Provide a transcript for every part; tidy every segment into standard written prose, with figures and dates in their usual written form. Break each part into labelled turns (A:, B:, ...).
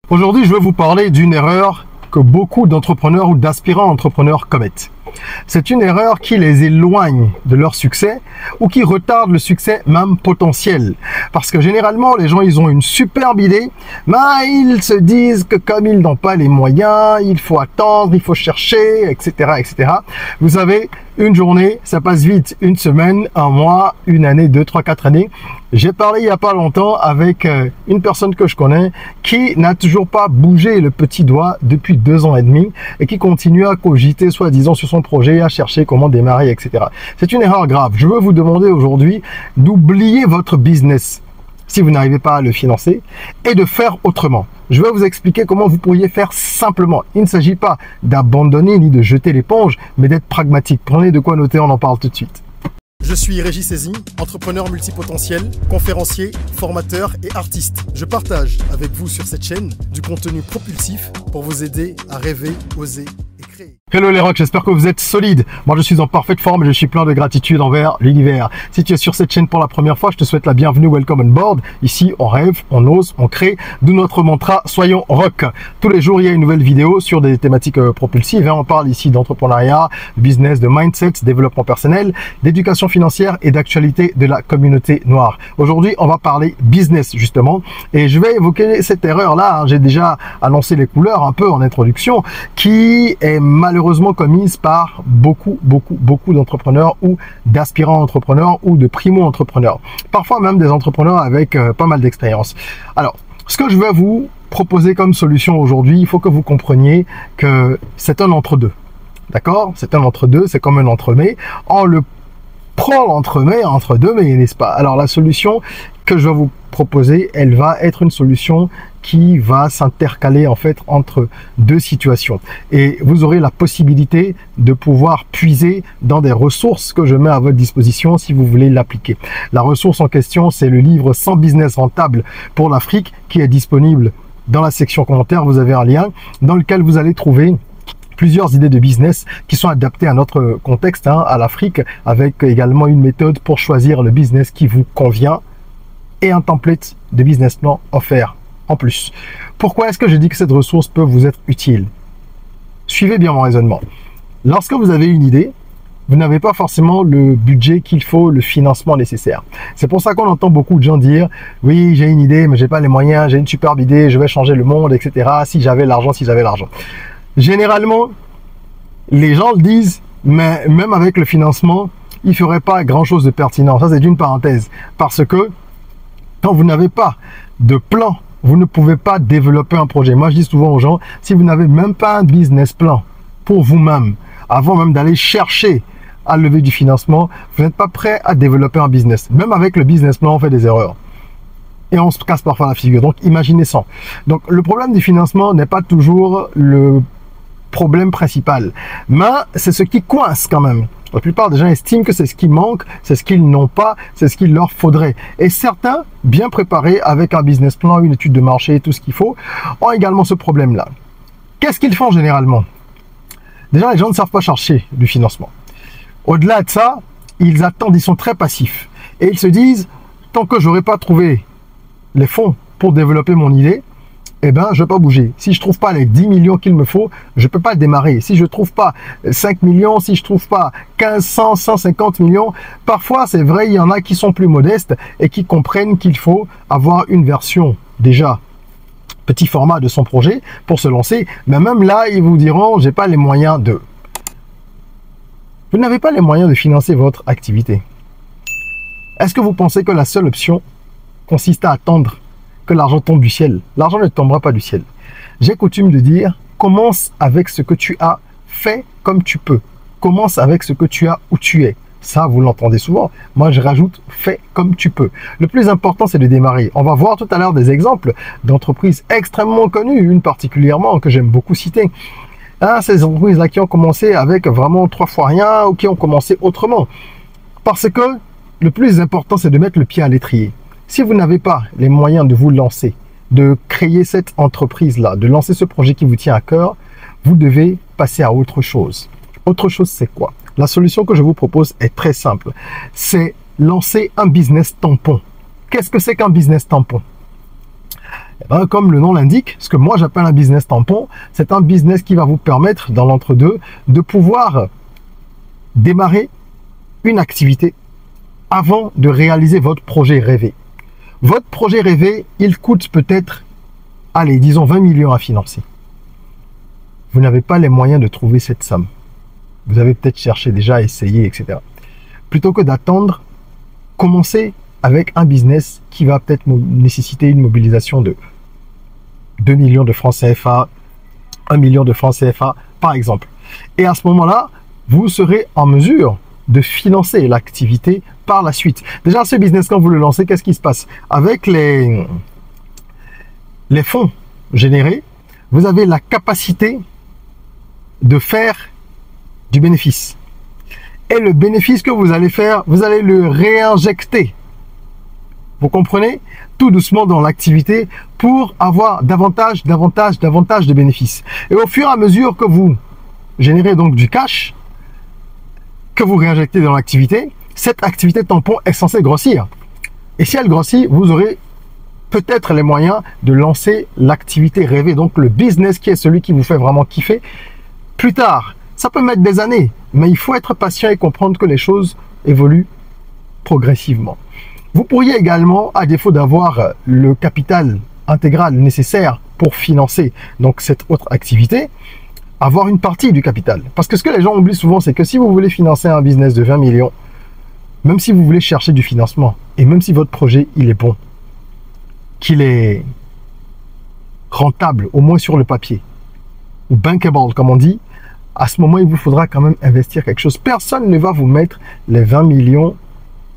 A: Aujourd'hui, je veux vous parler d'une erreur que beaucoup d'entrepreneurs ou d'aspirants entrepreneurs commettent. C'est une erreur qui les éloigne de leur succès ou qui retarde le succès même potentiel. Parce que généralement, les gens, ils ont une superbe idée, mais ils se disent que comme ils n'ont pas les moyens, il faut attendre, il faut chercher, etc., etc. Vous savez, une journée, ça passe vite. Une semaine, un mois, une année, 2, 3, 4 années. J'ai parlé il n'y a pas longtemps avec une personne que je connais qui n'a toujours pas bougé le petit doigt depuis 2 ans et demi et qui continue à cogiter, soi-disant, sur son projet, à chercher comment démarrer, etc. C'est une erreur grave. Je veux vous demander aujourd'hui d'oublier votre business si vous n'arrivez pas à le financer et de faire autrement. Je vais vous expliquer comment vous pourriez faire simplement. Il ne s'agit pas d'abandonner ni de jeter l'éponge, mais d'être pragmatique. Prenez de quoi noter, on en parle tout de suite.
B: Je suis Régis Sezin, entrepreneur multipotentiel, conférencier, formateur et artiste. Je partage avec vous sur cette chaîne du contenu propulsif pour vous aider à rêver, oser et créer.
A: Hello les rocks, j'espère que vous êtes solides. Moi je suis en parfaite forme et je suis plein de gratitude envers l'univers. Si tu es sur cette chaîne pour la première fois, je te souhaite la bienvenue, welcome on board. Ici on rêve, on ose, on crée, d'où notre mantra soyons rock. Tous les jours il y a une nouvelle vidéo sur des thématiques propulsives. On parle ici d'entrepreneuriat, de business, de mindset, développement personnel, d'éducation financière et d'actualité de la communauté noire. Aujourd'hui on va parler business justement et je vais évoquer cette erreur là. J'ai déjà annoncé les couleurs un peu en introduction qui est malheureusement commise par beaucoup d'entrepreneurs ou d'aspirants entrepreneurs ou de primo-entrepreneurs. Parfois même des entrepreneurs avec pas mal d'expérience. Alors, ce que je vais vous proposer comme solution aujourd'hui, il faut que vous compreniez que c'est un entre-deux. D'accord? C'est un entre-deux, c'est comme un entremets. On le prend l'entremets entre deux, mais n'est-ce pas? Alors, la solution que je vais vous proposer, elle va être une solution qui va s'intercaler en fait entre deux situations et vous aurez la possibilité de pouvoir puiser dans des ressources que je mets à votre disposition si vous voulez l'appliquer. La ressource en question, c'est le livre 100 business rentables pour l'Afrique qui est disponible dans la section commentaires. Vous avez un lien dans lequel vous allez trouver plusieurs idées de business qui sont adaptées à notre contexte, à l'Afrique, avec également une méthode pour choisir le business qui vous convient et un template de business plan offert en plus. Pourquoi est-ce que je dis que cette ressource peut vous être utile? Suivez bien mon raisonnement. Lorsque vous avez une idée, vous n'avez pas forcément le budget qu'il faut, le financement nécessaire. C'est pour ça qu'on entend beaucoup de gens dire « Oui, j'ai une idée, mais j'ai pas les moyens, j'ai une superbe idée, je vais changer le monde, etc. Si j'avais l'argent, si j'avais l'argent. » Généralement, les gens le disent, mais même avec le financement, il ne ferait pas grand-chose de pertinent. Ça, c'est une parenthèse. Parce que quand vous n'avez pas de plan, vous ne pouvez pas développer un projet. Moi, je dis souvent aux gens, si vous n'avez même pas un business plan pour vous-même, avant même d'aller chercher à lever du financement, vous n'êtes pas prêt à développer un business. Même avec le business plan, on fait des erreurs. Et on se casse parfois la figure. Donc, imaginez ça. Donc, le problème du financement n'est pas toujours le problème principal. Mais c'est ce qui coince quand même. La plupart des gens estiment que c'est ce qui manque, c'est ce qu'ils n'ont pas, c'est ce qu'il leur faudrait. Et certains, bien préparés avec un business plan, une étude de marché, tout ce qu'il faut, ont également ce problème-là. Qu'est-ce qu'ils font généralement? Déjà, les gens ne savent pas chercher du financement. Au-delà de ça, ils attendent, ils sont très passifs. Et ils se disent, tant que je n'aurai pas trouvé les fonds pour développer mon idée, eh ben, je ne vais pas bouger. Si je trouve pas les 10 millions qu'il me faut, je peux pas démarrer. Si je trouve pas 5 millions, si je trouve pas 15, 100, 150 millions, parfois, c'est vrai, il y en a qui sont plus modestes et qui comprennent qu'il faut avoir une version déjà petit format de son projet pour se lancer. Mais même là, ils vous diront, j'ai pas les moyens de. Vous n'avez pas les moyens de financer votre activité. Est-ce que vous pensez que la seule option consiste à attendre que l'argent tombe du ciel? L'argent ne tombera pas du ciel. J'ai coutume de dire, commence avec ce que tu as, fais comme tu peux. Commence avec ce que tu as où tu es. Ça, vous l'entendez souvent. Moi, je rajoute, fais comme tu peux. Le plus important, c'est de démarrer. On va voir tout à l'heure des exemples d'entreprises extrêmement connues, une particulièrement que j'aime beaucoup citer. Ces entreprises-là qui ont commencé avec vraiment 3 fois rien ou qui ont commencé autrement. Parce que le plus important, c'est de mettre le pied à l'étrier. Si vous n'avez pas les moyens de vous lancer, de créer cette entreprise-là, de lancer ce projet qui vous tient à cœur, vous devez passer à autre chose. Autre chose, c'est quoi? La solution que je vous propose est très simple. C'est lancer un business tampon. Qu'est-ce que c'est qu'un business tampon? Comme le nom l'indique, ce que moi j'appelle un business tampon, c'est un business qui va vous permettre, dans l'entre-deux, de pouvoir démarrer une activité avant de réaliser votre projet rêvé. Votre projet rêvé, il coûte peut-être, allez, disons 20 millions à financer. Vous n'avez pas les moyens de trouver cette somme. Vous avez peut-être cherché déjà, essayé, etc. Plutôt que d'attendre, commencez avec un business qui va peut-être nécessiter une mobilisation de 2 millions de francs CFA, 1 million de francs CFA, par exemple. Et à ce moment-là, vous serez en mesure de financer l'activité par la suite. Déjà, ce business, quand vous le lancez, qu'est-ce qui se passe? Avec les fonds générés, vous avez la capacité de faire du bénéfice. Et le bénéfice que vous allez faire, vous allez le réinjecter. Vous comprenez? Tout doucement dans l'activité pour avoir davantage de bénéfices. Et au fur et à mesure que vous générez donc du cash, que vous réinjectez dans l'activité, cette activité tampon est censée grossir. Et si elle grossit, vous aurez peut-être les moyens de lancer l'activité rêvée, donc le business qui est celui qui vous fait vraiment kiffer plus tard. Ça peut mettre des années, mais il faut être patient et comprendre que les choses évoluent progressivement. Vous pourriez également, à défaut d'avoir le capital intégral nécessaire pour financer donc cette autre activité, avoir une partie du capital. Parce que ce que les gens oublient souvent, c'est que si vous voulez financer un business de 20 millions, même si vous voulez chercher du financement, et même si votre projet, il est bon, qu'il est rentable, au moins sur le papier, ou bankable, comme on dit, à ce moment, il vous faudra quand même investir quelque chose. Personne ne va vous mettre les 20 millions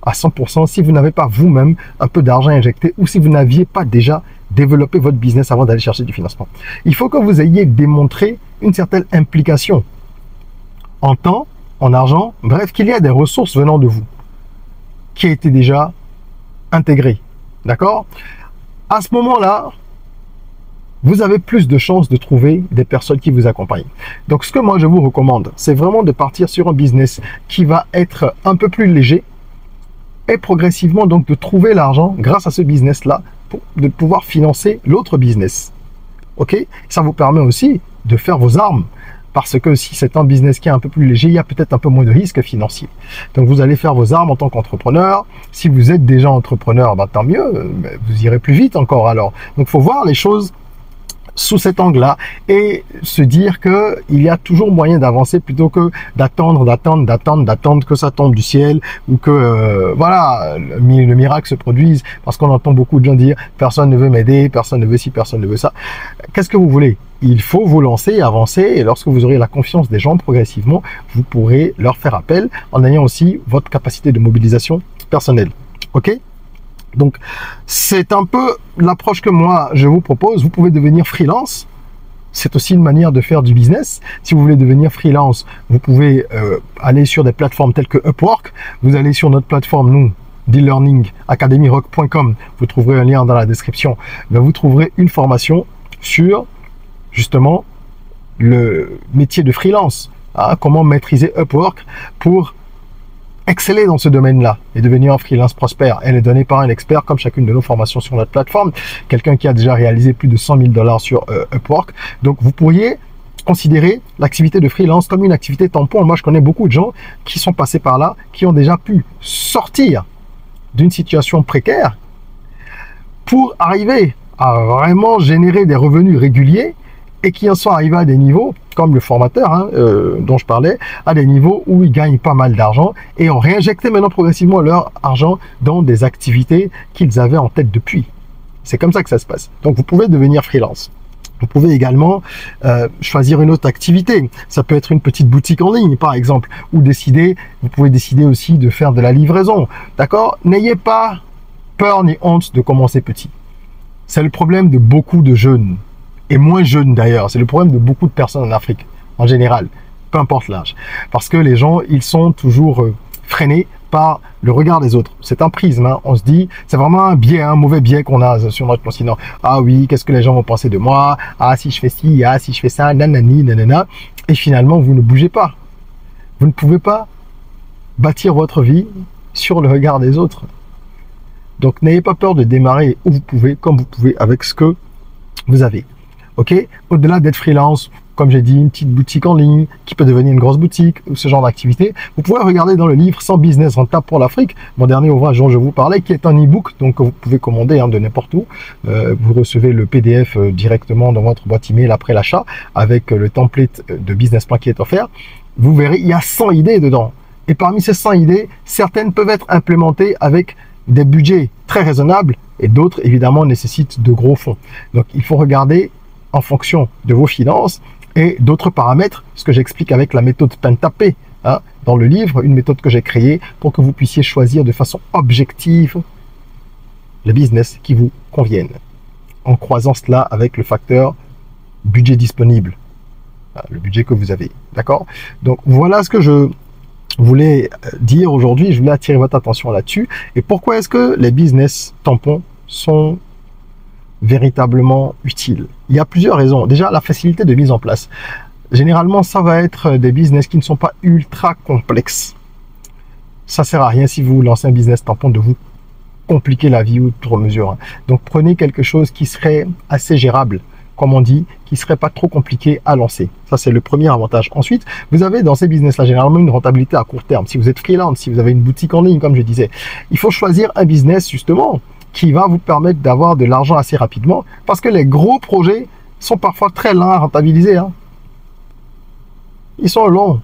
A: à 100% si vous n'avez pas vous-même un peu d'argent injecté ou si vous n'aviez pas déjà développé votre business avant d'aller chercher du financement. Il faut que vous ayez démontré une certaine implication en temps, en argent, bref, qu'il y a des ressources venant de vous qui a été déjà intégrées. D'accord? À ce moment-là, vous avez plus de chances de trouver des personnes qui vous accompagnent. Donc, ce que moi, je vous recommande, c'est vraiment de partir sur un business qui va être un peu plus léger et progressivement, donc, de trouver l'argent grâce à ce business-là pour de pouvoir financer l'autre business. OK? Ça vous permet aussi de faire vos armes parce que si c'est un business qui est un peu plus léger, il y a peut-être un peu moins de risques financiers. Donc, vous allez faire vos armes en tant qu'entrepreneur. Si vous êtes déjà entrepreneur, ben, tant mieux, vous irez plus vite encore alors. Donc, il faut voir les choses sous cet angle-là et se dire que il y a toujours moyen d'avancer plutôt que d'attendre que ça tombe du ciel ou que voilà, le miracle se produise, parce qu'on entend beaucoup de gens dire personne ne veut m'aider, personne ne veut ci, personne ne veut ça. Qu'est-ce que vous voulez? Il faut vous lancer et avancer, et lorsque vous aurez la confiance des gens progressivement, vous pourrez leur faire appel en ayant aussi votre capacité de mobilisation personnelle. OK? Donc, c'est un peu l'approche que moi, je vous propose. Vous pouvez devenir freelance. C'est aussi une manière de faire du business. Si vous voulez devenir freelance, vous pouvez aller sur des plateformes telles que Upwork. Vous allez sur notre plateforme, nous, d'e-learning, academyrock.com. Vous trouverez un lien dans la description. Mais vous trouverez une formation sur, justement, le métier de freelance. Hein, comment maîtriser Upwork pour exceller dans ce domaine-là et devenir un freelance prospère. Elle est donnée par un expert, comme chacune de nos formations sur notre plateforme, quelqu'un qui a déjà réalisé plus de 100 000 $ sur Upwork. Donc, vous pourriez considérer l'activité de freelance comme une activité tampon. Moi, je connais beaucoup de gens qui sont passés par là, qui ont déjà pu sortir d'une situation précaire pour arriver à vraiment générer des revenus réguliers et qui en sont arrivés à des niveaux, comme le formateur hein, dont je parlais, à des niveaux où ils gagnent pas mal d'argent et ont réinjecté maintenant progressivement leur argent dans des activités qu'ils avaient en tête depuis. C'est comme ça que ça se passe. Donc, vous pouvez devenir freelance. Vous pouvez également choisir une autre activité. Ça peut être une petite boutique en ligne, par exemple, ou vous pouvez décider aussi de faire de la livraison. D'accord? N'ayez pas peur ni honte de commencer petit. C'est le problème de beaucoup de jeunes. Et moins jeunes d'ailleurs, c'est le problème de beaucoup de personnes en Afrique, en général, peu importe l'âge. Parce que les gens, ils sont toujours freinés par le regard des autres. C'est un prisme, hein. On se dit, c'est vraiment un biais, un mauvais biais qu'on a sur notre continent. Ah oui, qu'est-ce que les gens vont penser de moi? Ah, si je fais ci, ah, si je fais ça, nanani, nanana. Et finalement, vous ne bougez pas. Vous ne pouvez pas bâtir votre vie sur le regard des autres. Donc, n'ayez pas peur de démarrer où vous pouvez, comme vous pouvez, avec ce que vous avez. Ok, au-delà d'être freelance, comme j'ai dit, une petite boutique en ligne qui peut devenir une grosse boutique ou ce genre d'activité, vous pouvez regarder dans le livre 100 business rentables pour l'Afrique, mon dernier ouvrage dont je vous parlais, qui est un e-book, donc vous pouvez commander de n'importe où. Vous recevez le PDF directement dans votre boîte email après l'achat avec le template de business plan qui est offert. Vous verrez, il y a 100 idées dedans. Et parmi ces 100 idées, certaines peuvent être implémentées avec des budgets très raisonnables et d'autres, évidemment, nécessitent de gros fonds. Donc, il faut regarder en fonction de vos finances et d'autres paramètres, ce que j'explique avec la méthode Pentapé dans le livre, une méthode que j'ai créée pour que vous puissiez choisir de façon objective le business qui vous convienne, en croisant cela avec le facteur budget disponible, le budget que vous avez, d'accord? Donc voilà ce que je voulais dire aujourd'hui, je voulais attirer votre attention là-dessus. Et pourquoi est-ce que les business tampons sont véritablement utile? Il y a plusieurs raisons. Déjà, la facilité de mise en place. Généralement, ça va être des business qui ne sont pas ultra complexes. Ça sert à rien si vous lancez un business tampon de vous compliquer la vie outre mesure. Donc, prenez quelque chose qui serait assez gérable, comme on dit, qui serait pas trop compliqué à lancer. Ça, c'est le premier avantage. Ensuite, vous avez dans ces business-là généralement une rentabilité à court terme. Si vous êtes freelance, si vous avez une boutique en ligne, comme je disais, il faut choisir un business justement qui va vous permettre d'avoir de l'argent assez rapidement, parce que les gros projets sont parfois très lents à rentabiliser. Ils sont longs,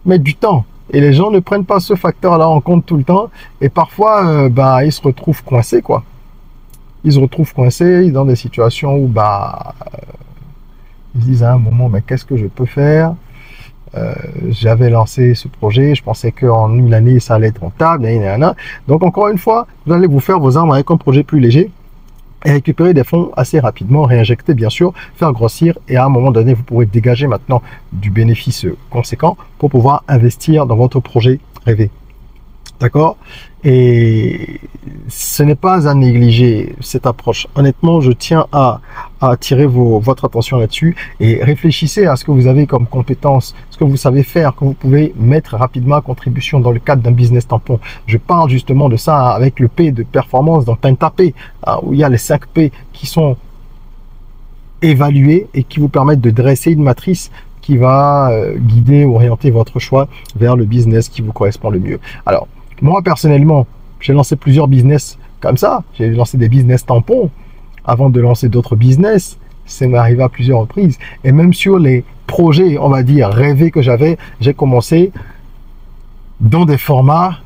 A: mettent du temps, et les gens ne prennent pas ce facteur-là en compte tout le temps, et parfois, ils se retrouvent coincés, quoi. Ils se retrouvent coincés dans des situations où, ils se disent à un moment, mais qu'est-ce que je peux faire? J'avais lancé ce projet, je pensais qu'en une année ça allait être rentable, donc encore une fois, vous allez vous faire vos armes avec un projet plus léger et récupérer des fonds assez rapidement, réinjecter bien sûr, faire grossir, et à un moment donné vous pourrez dégager maintenant du bénéfice conséquent pour pouvoir investir dans votre projet rêvé. D'accord? Et ce n'est pas à négliger cette approche. Honnêtement, je tiens à attirer votre attention là-dessus, et réfléchissez à ce que vous avez comme compétences, ce que vous savez faire, que vous pouvez mettre rapidement à contribution dans le cadre d'un business tampon. Je parle justement de ça avec le P de performance dans Pentapé, où il y a les 5 P qui sont évalués et qui vous permettent de dresser une matrice qui va guider, orienter votre choix vers le business qui vous correspond le mieux. Alors, moi, personnellement, j'ai lancé plusieurs business comme ça. J'ai lancé des business tampons avant de lancer d'autres business. Ça m'est arrivé à plusieurs reprises. Et même sur les projets, on va dire, rêvés que j'avais, j'ai commencé dans des formats,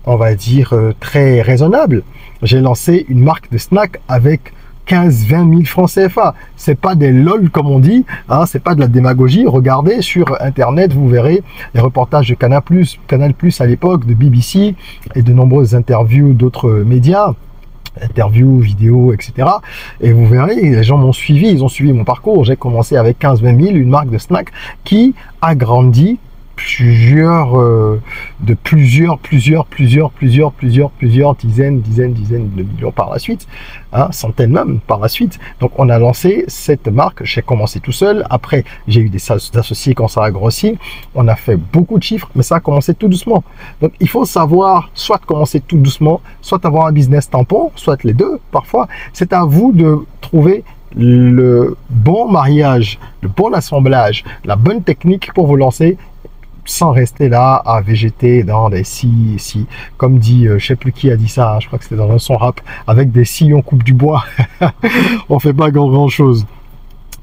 A: on va dire, très raisonnables. J'ai lancé une marque de snack avec 15-20 000 francs CFA. C'est pas des lol comme on dit, c'est pas de la démagogie. Regardez sur internet, vous verrez les reportages de Canal+, à l'époque, de BBC et de nombreuses interviews d'autres médias, interviews, vidéos, etc. Et vous verrez, les gens m'ont suivi, ils ont suivi mon parcours. J'ai commencé avec 15-20 000, une marque de snack qui a grandi plusieurs dizaines de millions par la suite, centaines même par la suite. Donc on a lancé cette marque, j'ai commencé tout seul, après j'ai eu des associés quand ça a grossi, on a fait beaucoup de chiffres, mais ça a commencé tout doucement. Donc il faut savoir soit commencer tout doucement, soit avoir un business tampon, soit les deux parfois. C'est à vous de trouver le bon mariage, le bon assemblage, la bonne technique pour vous lancer, sans rester là à végéter dans des si, comme dit, je sais plus qui a dit ça, je crois que c'était dans un son rap, avec des si on coupe du bois, on fait pas grand chose.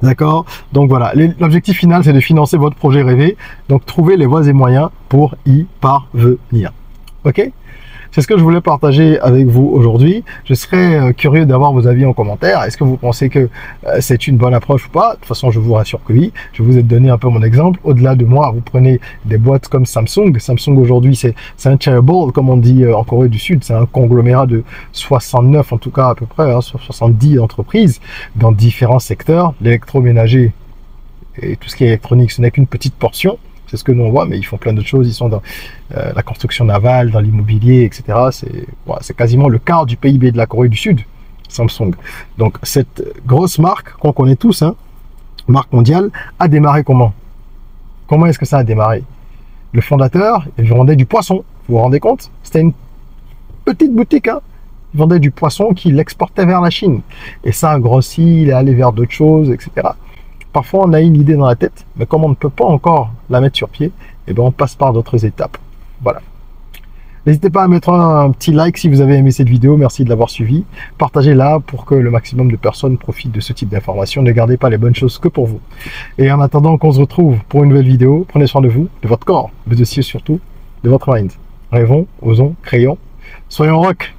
A: D'accord? Donc voilà, l'objectif final c'est de financer votre projet rêvé, donc trouvez les voies et moyens pour y parvenir. Ok? C'est ce que je voulais partager avec vous aujourd'hui. Je serais curieux d'avoir vos avis en commentaire. Est-ce que vous pensez que c'est une bonne approche ou pas? De toute façon, je vous rassure que oui. Je vous ai donné un peu mon exemple. Au-delà de moi, vous prenez des boîtes comme Samsung. Samsung aujourd'hui, c'est un chaebol, comme on dit en Corée du Sud. C'est un conglomérat de 69, en tout cas à peu près, 70 entreprises dans différents secteurs. L'électroménager et tout ce qui est électronique, ce n'est qu'une petite portion. C'est ce que nous on voit, mais ils font plein d'autres choses. Ils sont dans la construction navale, dans l'immobilier, etc. C'est quasiment le quart du PIB de la Corée du Sud, Samsung. Donc cette grosse marque qu'on connaît tous, marque mondiale, a démarré comment? Comment est-ce que ça a démarré? Le fondateur, il vendait du poisson. Vous vous rendez compte? C'était une petite boutique. Il vendait du poisson qu'il exportait vers la Chine. Et ça a grossi, il est allé vers d'autres choses, etc. Parfois, on a une idée dans la tête, mais comme on ne peut pas encore la mettre sur pied, eh bien, on passe par d'autres étapes. Voilà. N'hésitez pas à mettre un petit like si vous avez aimé cette vidéo. Merci de l'avoir suivi. Partagez-la pour que le maximum de personnes profitent de ce type d'informations. Ne gardez pas les bonnes choses que pour vous. Et en attendant qu'on se retrouve pour une nouvelle vidéo, prenez soin de vous, de votre corps, mais aussi et surtout de votre mind. Rêvons, osons, créons. Soyons rock.